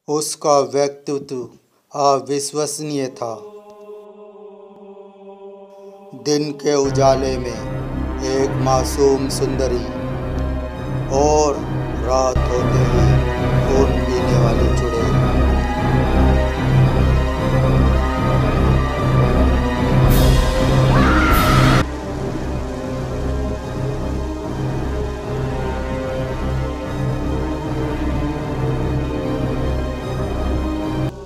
उसका व्यक्तित्व अविश्वसनीय था। दिन के उजाले में एक मासूम सुंदरी और रात होते ही खून पीने वाली चुड़ैल।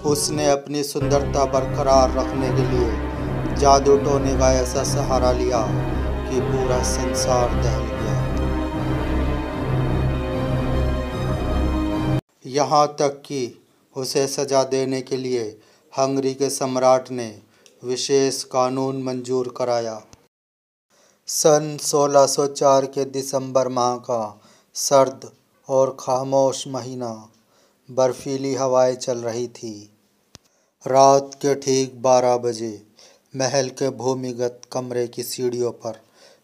उसने अपनी सुंदरता बरकरार रखने के लिए जादू टोने का ऐसा सहारा लिया कि पूरा संसार दहल गया। यहाँ तक कि उसे सजा देने के लिए हंगरी के सम्राट ने विशेष कानून मंजूर कराया। सन 1604 के दिसंबर माह का सर्द और खामोश महीना, बर्फीली हवाएं चल रही थी। रात के ठीक 12 बजे महल के भूमिगत कमरे की सीढ़ियों पर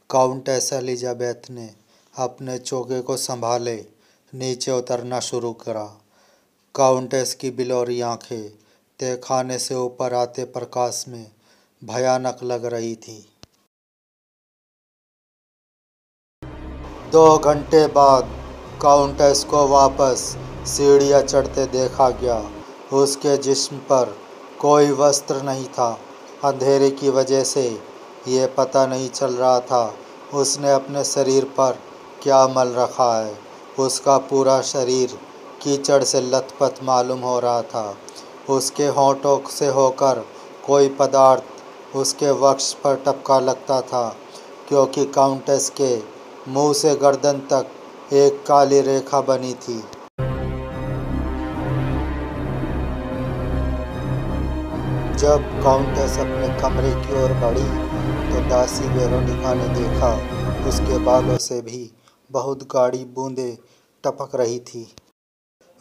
काउंटेस एलिजाबेथ ने अपने चोगे को संभाले नीचे उतरना शुरू करा। काउंटेस की बिलोरी आंखें तहखाने से ऊपर आते प्रकाश में भयानक लग रही थी। 2 घंटे बाद काउंटेस को वापस सीढ़ियाँ चढ़ते देखा गया। उसके जिस्म पर कोई वस्त्र नहीं था। अंधेरे की वजह से ये पता नहीं चल रहा था उसने अपने शरीर पर क्या मल रखा है। उसका पूरा शरीर कीचड़ से लथपथ मालूम हो रहा था। उसके होंठों से होकर कोई पदार्थ उसके वक्ष पर टपका लगता था, क्योंकि काउंटेस के मुंह से गर्दन तक एक काली रेखा बनी थी। जब काउंटेस अपने कमरे की ओर बढ़ी तो दासी वेरोनिका ने देखा उसके बालों से भी बहुत गाढ़ी बूंदें टपक रही थी।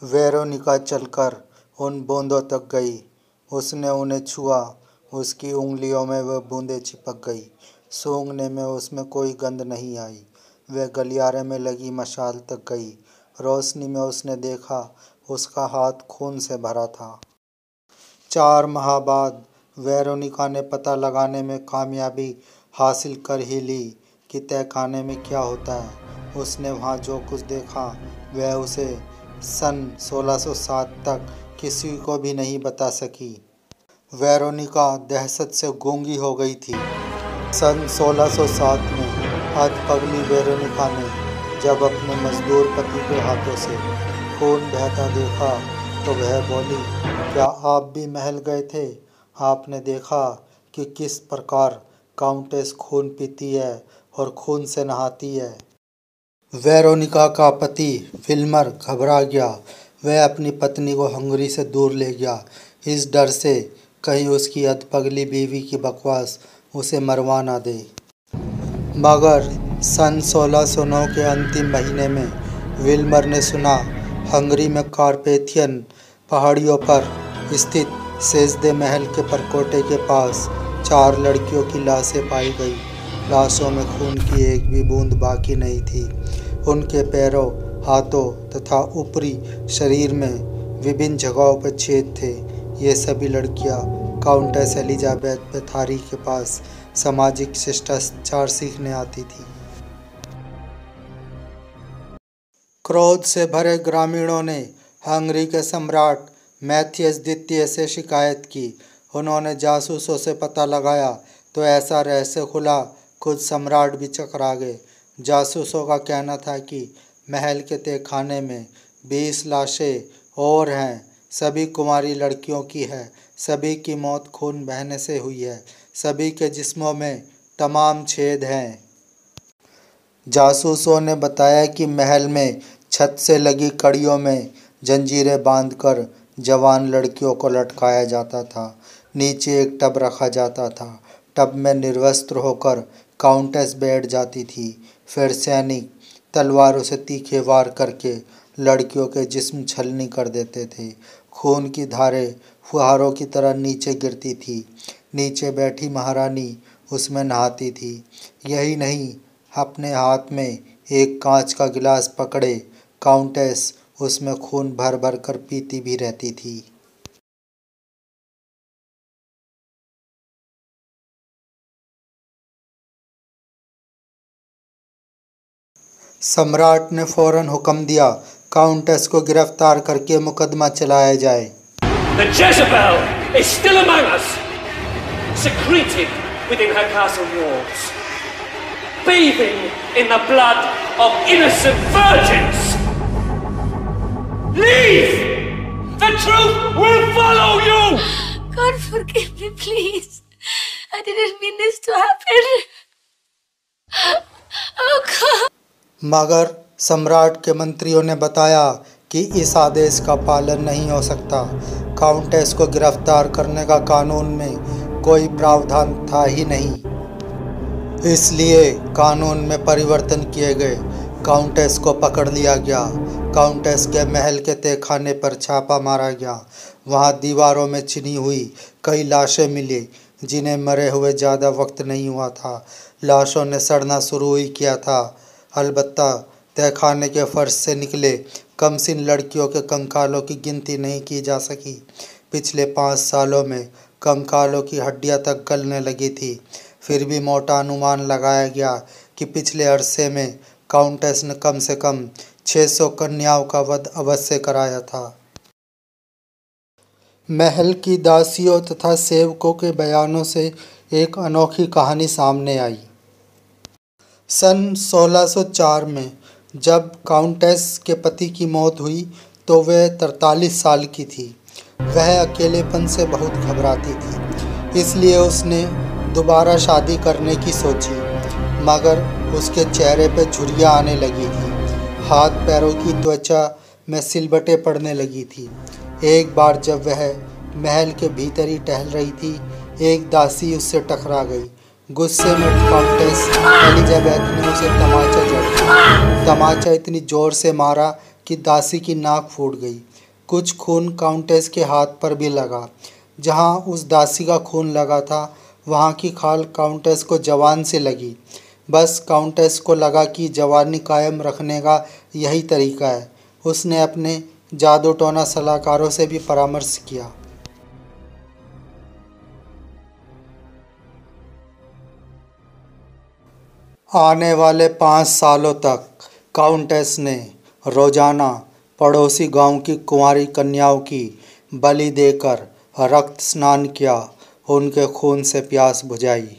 वेरोनिका चलकर उन बूंदों तक गई। उसने उन्हें छुआ। उसकी उंगलियों में वह बूंदें चिपक गई। सूंघने में उसमें कोई गंध नहीं आई। वह गलियारे में लगी मशाल तक गई। रोशनी में उसने देखा उसका हाथ खून से भरा था। 4 माह बाद वेरोनिका ने पता लगाने में कामयाबी हासिल कर ही ली कि तहखाने में क्या होता है। उसने वहाँ जो कुछ देखा वह उसे सन 1607 तक किसी को भी नहीं बता सकी। वेरोनिका दहशत से गूंगी हो गई थी। सन 1607 में हथपगली वेरोनिका ने जब अपने मजदूर पति के हाथों से खून बहता देखा तो वह बोली, क्या आप भी महल गए थे? आपने देखा कि किस प्रकार काउंटेस खून पीती है और खून से नहाती है। वेरोनिका का पति विल्मर घबरा गया। वह अपनी पत्नी को हंगरी से दूर ले गया, इस डर से कहीं उसकी अधपगली बीवी की बकवास उसे मरवा ना दे। मगर सन 1609 के अंतिम महीने में विल्मर ने सुना हंगरी में कार्पेथियन पहाड़ियों पर स्थित सेजदे महल के परकोटे के पास 4 लड़कियों की लाशें पाई गई। लाशों में खून की एक भी बूंद बाकी नहीं थी। उनके पैरों, हाथों तथा ऊपरी शरीर में विभिन्न जगहों पर छेद थे। ये सभी लड़कियां काउंटेस एलिजाबेथ बेथारी के पास सामाजिक शिष्टाचार सीखने आती थी। क्रोध से भरे ग्रामीणों ने हंगरी के सम्राट मैथियस द्वितीय से शिकायत की। उन्होंने जासूसों से पता लगाया तो ऐसा रहस्य खुला, खुद सम्राट भी चकरा गए। जासूसों का कहना था कि महल के तहखाने में 20 लाशें और हैं। सभी कुंवारी लड़कियों की है। सभी की मौत खून बहने से हुई है। सभी के जिस्मों में तमाम छेद हैं। जासूसों ने बताया कि महल में छत से लगी कड़ियों में जंजीरें बांधकर जवान लड़कियों को लटकाया जाता था। नीचे एक टब रखा जाता था। टब में निर्वस्त्र होकर काउंटेस बैठ जाती थी। फिर सैनिक तलवारों से तीखे वार करके लड़कियों के जिस्म छलनी कर देते थे। खून की धारें फुहारों की तरह नीचे गिरती थी। नीचे बैठी महारानी उसमें नहाती थी। यही नहीं, अपने हाथ में एक कांच का गिलास पकड़े काउंटेस उसमें खून भर भर कर पीती भी रहती थी। सम्राट ने फौरन हुक्म दिया, काउंटेस को गिरफ्तार करके मुकदमा चलाया जाए। The Jezebel is still among us, secreted within her castle walls, bathing in the blood of innocent virgins. Leave! The truth will follow you! God forgive me, please. I didn't mean this to happen. Oh God. मगर सम्राट के मंत्रियों ने बताया कि इस आदेश का पालन नहीं हो सकता। काउंटेस को गिरफ्तार करने का कानून में कोई प्रावधान था ही नहीं। इसलिए कानून में परिवर्तन किए गए। काउंटेस को पकड़ लिया गया। काउंटेस के महल के तहखाने पर छापा मारा गया। वहां दीवारों में चिनी हुई कई लाशें मिली जिन्हें मरे हुए ज़्यादा वक्त नहीं हुआ था। लाशों ने सड़ना शुरू ही किया था। अलबत्ता तहखाने के फर्श से निकले कमसिन लड़कियों के कंकालों की गिनती नहीं की जा सकी। पिछले 5 सालों में कंकालों की हड्डियां तक गलने लगी थी। फिर भी मोटा अनुमान लगाया गया कि पिछले अरसे में काउंटेस ने कम से कम 600 कन्याओं का वध अवश्य कराया था। महल की दासियों तथा सेवकों के बयानों से एक अनोखी कहानी सामने आई। सन 1604 में जब काउंटेस के पति की मौत हुई तो वह 43 साल की थी। वह अकेलेपन से बहुत घबराती थी, इसलिए उसने दोबारा शादी करने की सोची। मगर उसके चेहरे पर झुर्रियाँ आने लगी थी। हाथ पैरों की त्वचा में सिलबटें पड़ने लगी थी। एक बार जब वह महल के भीतर ही टहल रही थी, एक दासी उससे टकरा गई। गुस्से में काउंटेस एलिजाबेथ ने उसे तमाचा जड़। तमाचा इतनी जोर से मारा कि दासी की नाक फूट गई। कुछ खून काउंटेस के हाथ पर भी लगा। जहां उस दासी का खून लगा था वहां की खाल काउंटेस को जवान से लगी। बस काउंटेस को लगा कि जवानी कायम रखने का यही तरीका है। उसने अपने जादू टोना सलाहकारों से भी परामर्श किया। आने वाले 5 सालों तक काउंटेस ने रोजाना पड़ोसी गांव की कुंवारी कन्याओं की बलि देकर रक्त स्नान किया, उनके खून से प्यास बुझाई।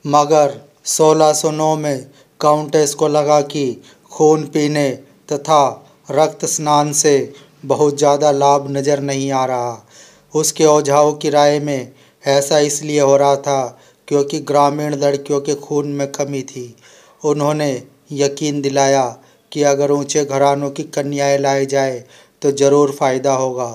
मगर 1609 में काउंटेस को लगा कि खून पीने तथा रक्त स्नान से बहुत ज़्यादा लाभ नज़र नहीं आ रहा। उसके ओझाओं की राय में ऐसा इसलिए हो रहा था क्योंकि ग्रामीण लड़कियों के खून में कमी थी। उन्होंने यकीन दिलाया कि अगर ऊंचे घरानों की कन्याएं लाई जाए तो ज़रूर फ़ायदा होगा।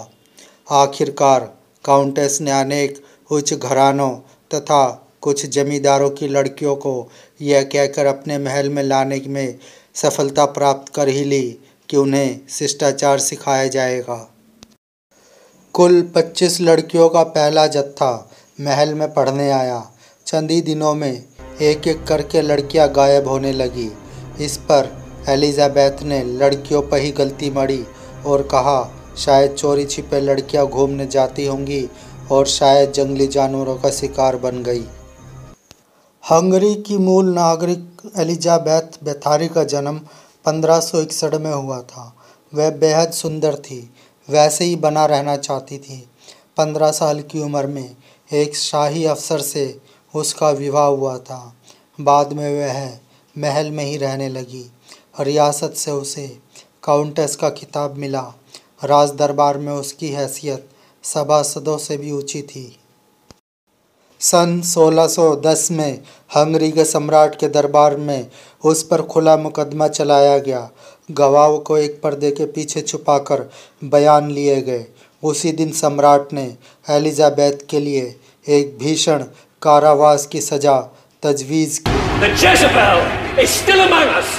आखिरकार काउंटेस ने अनेक उच्च घरानों तथा कुछ जमींदारों की लड़कियों को यह कहकर अपने महल में लाने में सफलता प्राप्त कर ही ली कि उन्हें शिष्टाचार सिखाया जाएगा। कुल 25 लड़कियों का पहला जत्था महल में पढ़ने आया। चंद ही दिनों में एक एक करके लड़कियां गायब होने लगी। इस पर एलिजाबेथ ने लड़कियों पर ही गलती मढ़ी और कहा शायद चोरी छिपे लड़कियां घूमने जाती होंगी और शायद जंगली जानवरों का शिकार बन गई। हंगरी की मूल नागरिक एलिजाबेथ बेथारी का जन्म 1561 में हुआ था। वह बेहद सुंदर थी, वैसे ही बना रहना चाहती थी। 15 साल की उम्र में एक शाही अफसर से उसका विवाह हुआ था। बाद में वह महल में ही रहने लगी। रियासत से उसे काउंटेस का खिताब मिला। राज दरबार में उसकी हैसियत सभासदों से भी ऊंची थी। सन 1610 में हंगरी के सम्राट के दरबार में उस पर खुला मुकदमा चलाया गया। गवाहों को एक पर्दे के पीछे छुपाकर बयान लिए गए। उसी दिन सम्राट ने एलिजाबेथ के लिए एक भीषण कारावास की सजा तजवीज़ की। The Jezebel is still among us,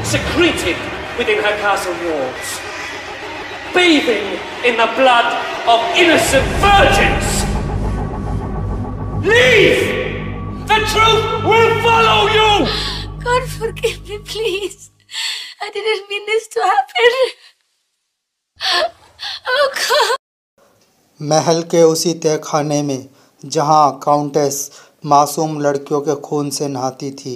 secreted within her castle walls, bathing in the blood of innocent virgins. Leave! The truth will follow you! God forgive me, please. I didn't mean this to happen. Oh God. महल के उसी तहखाने में जहां countess मासूम लड़कियों के खून से नहाती थी,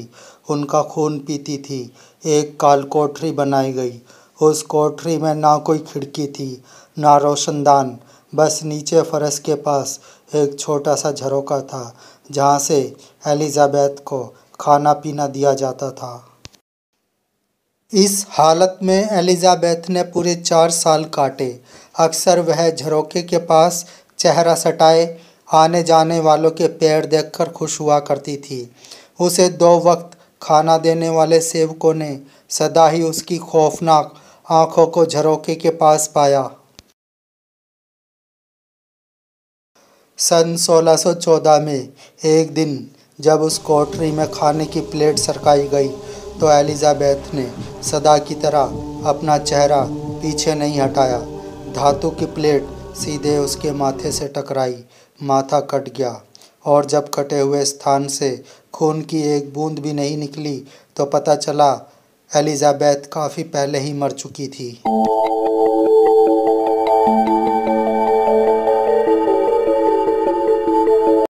उनका खून पीती थी, एक काल कोठरी बनाई गई। उस कोठरी में ना कोई खिड़की थी, ना रोशनदान, बस नीचे फर्श के पास एक छोटा सा झरोका था जहां से एलिजाबेथ को खाना पीना दिया जाता था। इस हालत में एलिजाबेथ ने पूरे 4 साल काटे। अक्सर वह झरोखे के पास चेहरा सटाए आने जाने वालों के पैर देखकर खुश हुआ करती थी। उसे 2 वक्त खाना देने वाले सेवकों ने सदा ही उसकी खौफनाक आंखों को झरोखे के पास पाया। सन 1614 में एक दिन जब उस कोठरी में खाने की प्लेट सरकाई गई तो एलिजाबेथ ने सदा की तरह अपना चेहरा पीछे नहीं हटाया। धातु की प्लेट सीधे उसके माथे से टकराई, माथा कट गया और जब कटे हुए स्थान से खून की एक बूंद भी नहीं निकली तो पता चला एलिजाबेथ काफ़ी पहले ही मर चुकी थी।